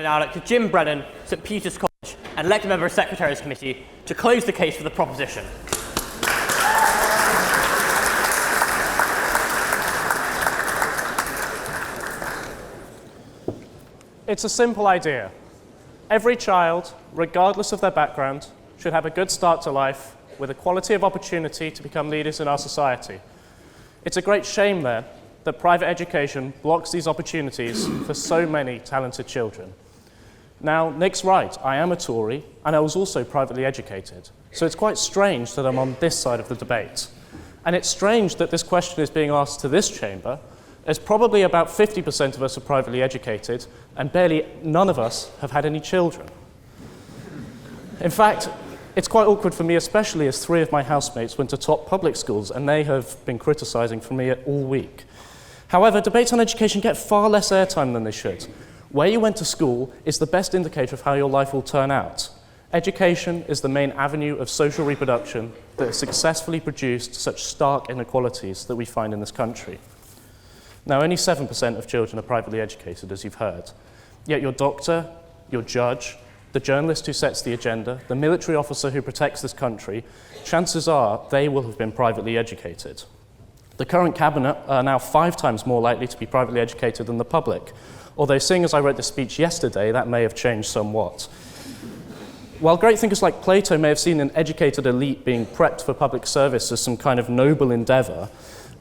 I now elect Jim Brennan, St Peter's College, and elect a member of Secretary's Committee to close the case for the proposition. It's a simple idea. Every child, regardless of their background, should have a good start to life with equality of opportunity to become leaders in our society. It's a great shame, then, that private education blocks these opportunities for so many talented children. Now, Nick's right, I am a Tory, and I was also privately educated, so it's quite strange that I'm on this side of the debate. And it's strange that this question is being asked to this chamber, as probably about 50% of us are privately educated, and barely none of us have had any children. In fact, it's quite awkward for me, especially as 3 of my housemates went to top public schools, and they have been criticising for me all week. However, debates on education get far less airtime than they should. Where you went to school is the best indicator of how your life will turn out. Education is the main avenue of social reproduction that has successfully produced such stark inequalities that we find in this country. Now, only 7% of children are privately educated, as you've heard. Yet your doctor, your judge, the journalist who sets the agenda, the military officer who protects this country, chances are they will have been privately educated. The current cabinet are now 5 times more likely to be privately educated than the public, although seeing as I wrote this speech yesterday, that may have changed somewhat. While great thinkers like Plato may have seen an educated elite being prepped for public service as some kind of noble endeavour,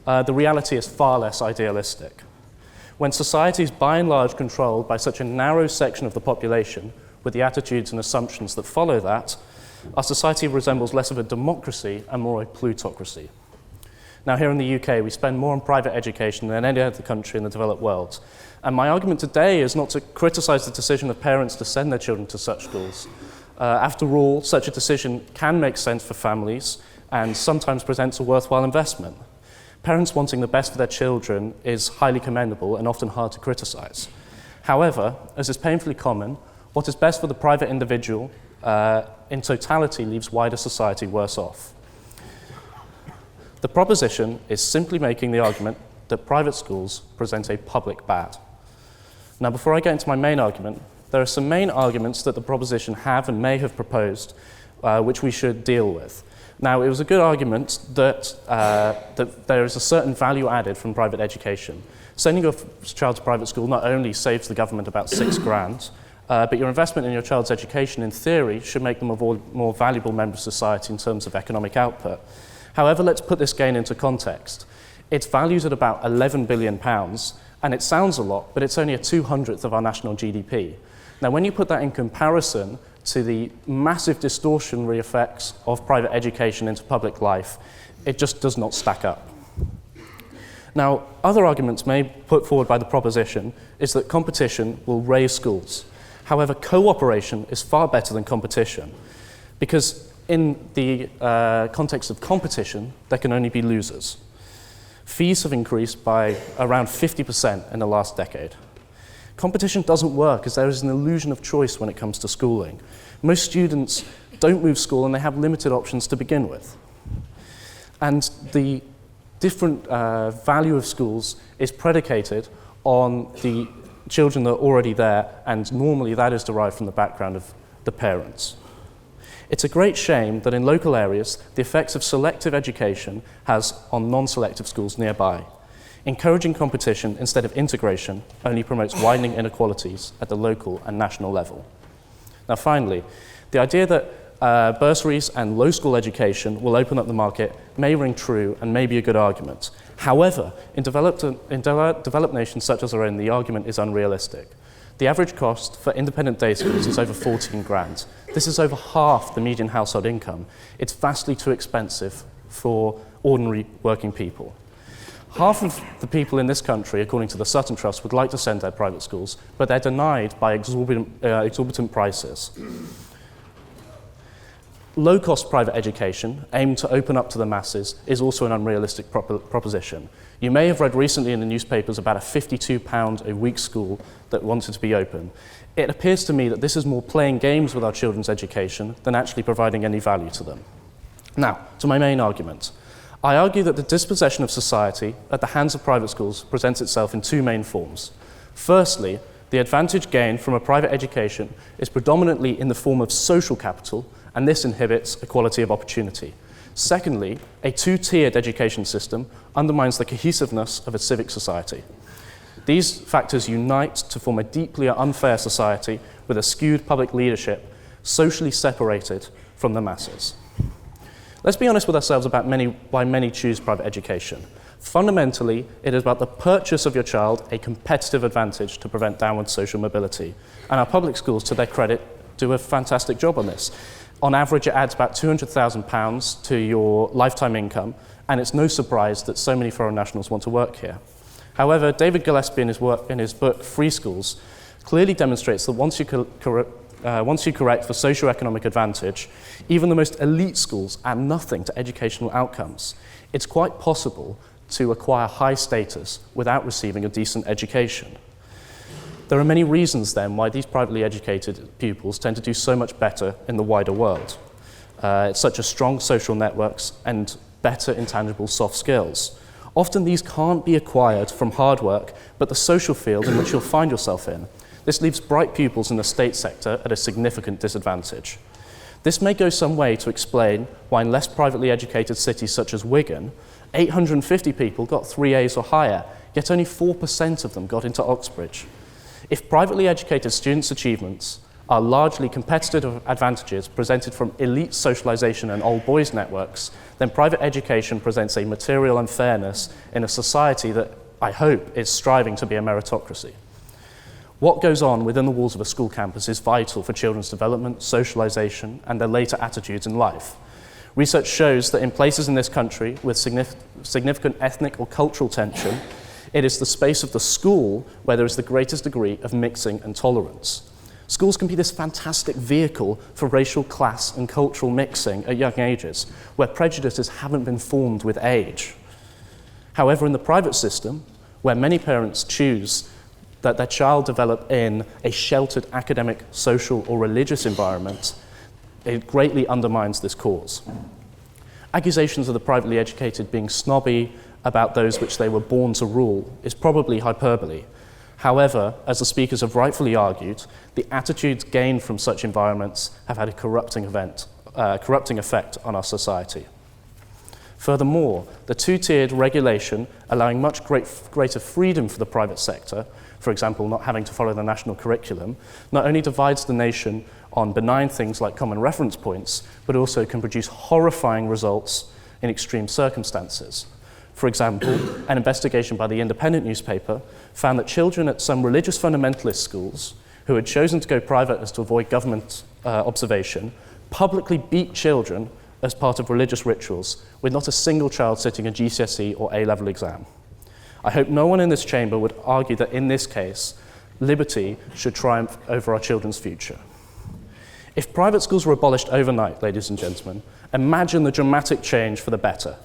the reality is far less idealistic. When society is by and large controlled by such a narrow section of the population, with the attitudes and assumptions that follow that, our society resembles less of a democracy and more a plutocracy. Now, here in the UK, we spend more on private education than any other country in the developed world. And my argument today is not to criticise the decision of parents to send their children to such schools. After all, such a decision can make sense for families and sometimes presents a worthwhile investment. Parents wanting the best for their children is highly commendable and often hard to criticise. However, as is painfully common, what is best for the private individual in totality leaves wider society worse off. The proposition is simply making the argument that private schools present a public bad. Now, before I get into my main argument, there are some main arguments that the proposition have and may have proposed, which we should deal with. Now, it was a good argument that there is a certain value added from private education. Sending your child to private school not only saves the government about £6,000, but your investment in your child's education, in theory, should make them a more valuable member of society in terms of economic output. However, let's put this gain into context. It's valued at about £11 billion, and it sounds a lot, but it's only a 200th of our national GDP. Now, when you put that in comparison to the massive distortionary effects of private education into public life, it just does not stack up. Now, other arguments made put forward by the proposition is that competition will raise schools. However, cooperation is far better than competition, because in the context of competition, there can only be losers. Fees have increased by around 50% in the last decade. Competition doesn't work as there is an illusion of choice when it comes to schooling. Most students don't move school and they have limited options to begin with. And the different value of schools is predicated on the children that are already there, and normally that is derived from the background of the parents. It's a great shame that in local areas, the effects of selective education has on non-selective schools nearby. Encouraging competition instead of integration only promotes widening inequalities at the local and national level. Now finally, the idea that bursaries and low school education will open up the market may ring true and may be a good argument. However, in developed nations such as our own, the argument is unrealistic. The average cost for independent day schools is over 14 grand. This is over half the median household income. It's vastly too expensive for ordinary working people. Half of the people in this country, according to the Sutton Trust, would like to send their private schools, but they're denied by exorbitant prices. Low-cost private education, aimed to open up to the masses, is also an unrealistic proposition. You may have read recently in the newspapers about a £52 a week school that wanted to be open. It appears to me that this is more playing games with our children's education than actually providing any value to them. Now, to my main argument. I argue that the dispossession of society at the hands of private schools presents itself in 2 main forms. Firstly, The advantage gained from a private education is predominantly in the form of social capital, and this inhibits equality of opportunity. Secondly, a two-tiered education system undermines the cohesiveness of a civic society. These factors unite to form a deeply unfair society with a skewed public leadership, socially separated from the masses. Let's be honest with ourselves about why many choose private education. Fundamentally, it is about the purchase of your child a competitive advantage to prevent downward social mobility. And our public schools, to their credit, do a fantastic job on this. On average, it adds about £200,000 to your lifetime income, and it's no surprise that so many foreign nationals want to work here. However, David Gillespie in his book Free Schools clearly demonstrates that once you correct for socioeconomic advantage, even the most elite schools add nothing to educational outcomes. It's quite possible to acquire high status without receiving a decent education. There are many reasons then why these privately educated pupils tend to do so much better in the wider world. It's such as strong social networks and better intangible soft skills. Often these can't be acquired from hard work, but the social field in which you'll find yourself in. This leaves bright pupils in the state sector at a significant disadvantage. This may go some way to explain why in less privately educated cities such as Wigan, 850 people got 3 A's or higher, yet only 4% of them got into Oxbridge. If privately educated students' achievements are largely competitive advantages presented from elite socialization and old boys networks, then private education presents a material unfairness in a society that I hope is striving to be a meritocracy. What goes on within the walls of a school campus is vital for children's development, socialization, and their later attitudes in life. Research shows that in places in this country with significant ethnic or cultural tension, it is the space of the school where there is the greatest degree of mixing and tolerance. Schools can be this fantastic vehicle for racial, class, and cultural mixing at young ages, where prejudices haven't been formed with age. However, in the private system, where many parents choose that their child develop in a sheltered academic, social, or religious environment, it greatly undermines this cause. Accusations of the privately educated being snobby about those which they were born to rule is probably hyperbole. However, as the speakers have rightfully argued, the attitudes gained from such environments have had a corrupting effect on our society. Furthermore, the two-tiered regulation allowing much greater freedom for the private sector, for example, not having to follow the national curriculum, not only divides the nation on benign things like common reference points, but also can produce horrifying results in extreme circumstances. For example, an investigation by the Independent newspaper found that children at some religious fundamentalist schools who had chosen to go private as to avoid government observation publicly beat children as part of religious rituals, with not a single child sitting a GCSE or A-level exam. I hope no one in this chamber would argue that in this case, liberty should triumph over our children's future. If private schools were abolished overnight, ladies and gentlemen, imagine the dramatic change for the better.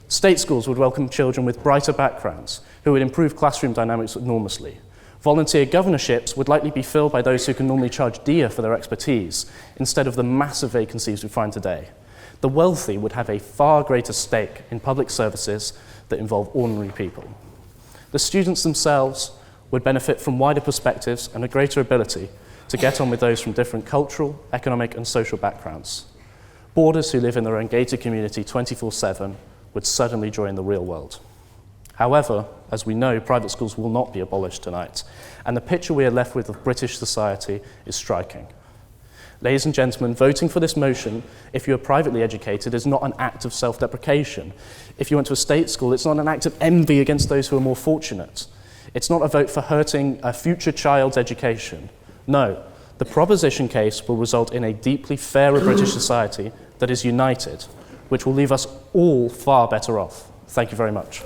State schools would welcome children with brighter backgrounds who would improve classroom dynamics enormously. Volunteer governorships would likely be filled by those who can normally charge dear for their expertise, instead of the massive vacancies we find today. The wealthy would have a far greater stake in public services that involve ordinary people. The students themselves would benefit from wider perspectives and a greater ability to get on with those from different cultural, economic, and social backgrounds. Boarders who live in their own gated community 24/7 would suddenly join the real world. However, as we know, private schools will not be abolished tonight, and the picture we are left with of British society is striking. Ladies and gentlemen, voting for this motion, if you are privately educated, is not an act of self-deprecation. If you went to a state school, it's not an act of envy against those who are more fortunate. It's not a vote for hurting a future child's education. No, the proposition case will result in a deeply fairer British society that is united, which will leave us all far better off. Thank you very much.